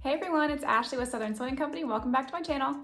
Hey everyone, it's Ashley with Southern Sewing Company. Welcome back to my channel.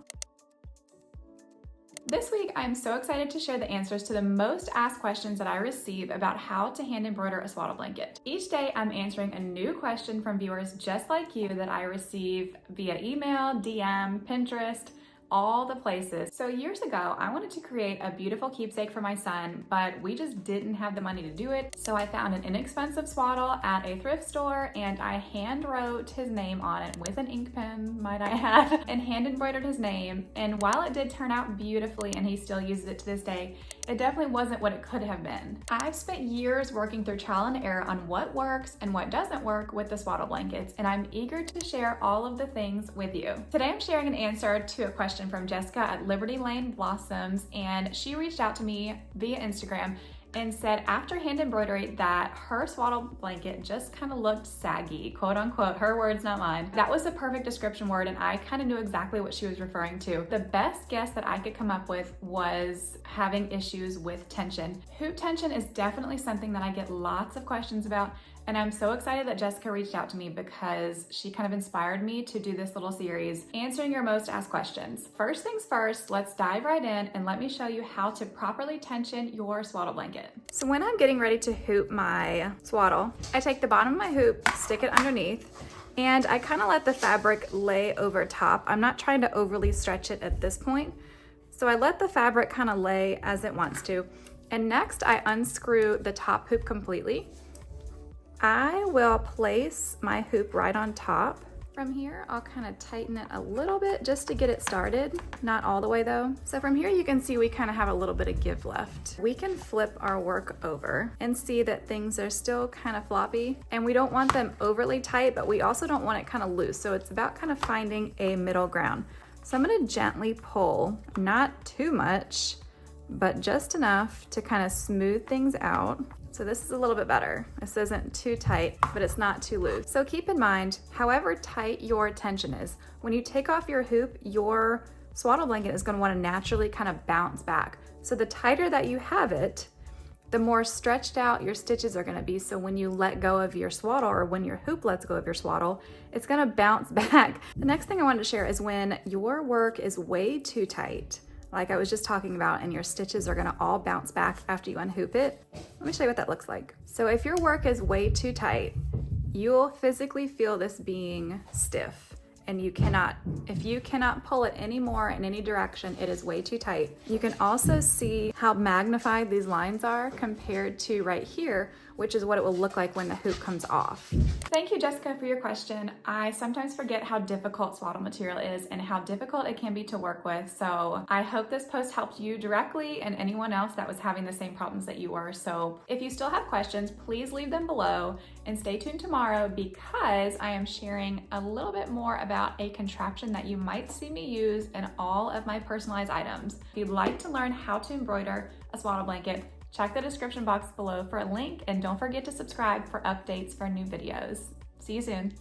This week, I'm so excited to share the answers to the most asked questions that I receive about how to hand embroider a swaddle blanket. Each day, I'm answering a new question from viewers just like you that I receive via email, DM, Pinterest, all the places. So years ago, I wanted to create a beautiful keepsake for my son, but we just didn't have the money to do it. So I found an inexpensive swaddle at a thrift store and I hand wrote his name on it with an ink pen, might I add, and hand embroidered his name. And while it did turn out beautifully and he still uses it to this day, it definitely wasn't what it could have been. I've spent years working through trial and error on what works and what doesn't work with the swaddle blankets, and I'm eager to share all of the things with you. Today I'm sharing an answer to a question from Jessica at Liberty Lane Blossoms, and she reached out to me via Instagram and said after hand embroidery that her swaddle blanket just kind of looked saggy, quote unquote, her words, not mine. That was the perfect description word, and I kind of knew exactly what she was referring to. The best guess that I could come up with was having issues with tension. Hoop tension is definitely something that I get lots of questions about, and I'm so excited that Jessica reached out to me because she kind of inspired me to do this little series, answering your most asked questions. First things first, let's dive right in and let me show you how to properly tension your swaddle blanket. So when I'm getting ready to hoop my swaddle, I take the bottom of my hoop, stick it underneath, and I kind of let the fabric lay over top. I'm not trying to overly stretch it at this point. So I let the fabric kind of lay as it wants to. And next I unscrew the top hoop completely. I will place my hoop right on top. From here, I'll kind of tighten it a little bit just to get it started. Not all the way though. So from here, you can see we kind of have a little bit of give left. We can flip our work over and see that things are still kind of floppy, and we don't want them overly tight, but we also don't want it kind of loose. So it's about kind of finding a middle ground. So I'm gonna gently pull, not too much, but just enough to kind of smooth things out. So this is a little bit better. This isn't too tight, but it's not too loose. So keep in mind, however tight your tension is, when you take off your hoop, your swaddle blanket is gonna wanna naturally kind of bounce back. So the tighter that you have it, the more stretched out your stitches are gonna be. So when you let go of your swaddle, or when your hoop lets go of your swaddle, it's gonna bounce back. The next thing I wanted to share is when your work is way too tight, like I was just talking about, and your stitches are gonna all bounce back after you unhoop it. Let me show you what that looks like. So if your work is way too tight, you'll physically feel this being stiff, and if you cannot pull it anymore in any direction, it is way too tight. You can also see how magnified these lines are compared to right here, which is what it will look like when the hoop comes off. Thank you, Jessica, for your question. I sometimes forget how difficult swaddle material is and how difficult it can be to work with. So I hope this post helped you directly and anyone else that was having the same problems that you were. So if you still have questions, please leave them below and stay tuned tomorrow because I am sharing a little bit more about a contraption that you might see me use in all of my personalized items. If you'd like to learn how to embroider a swaddle blanket, check the description box below for a link, and don't forget to subscribe for updates for new videos. See you soon.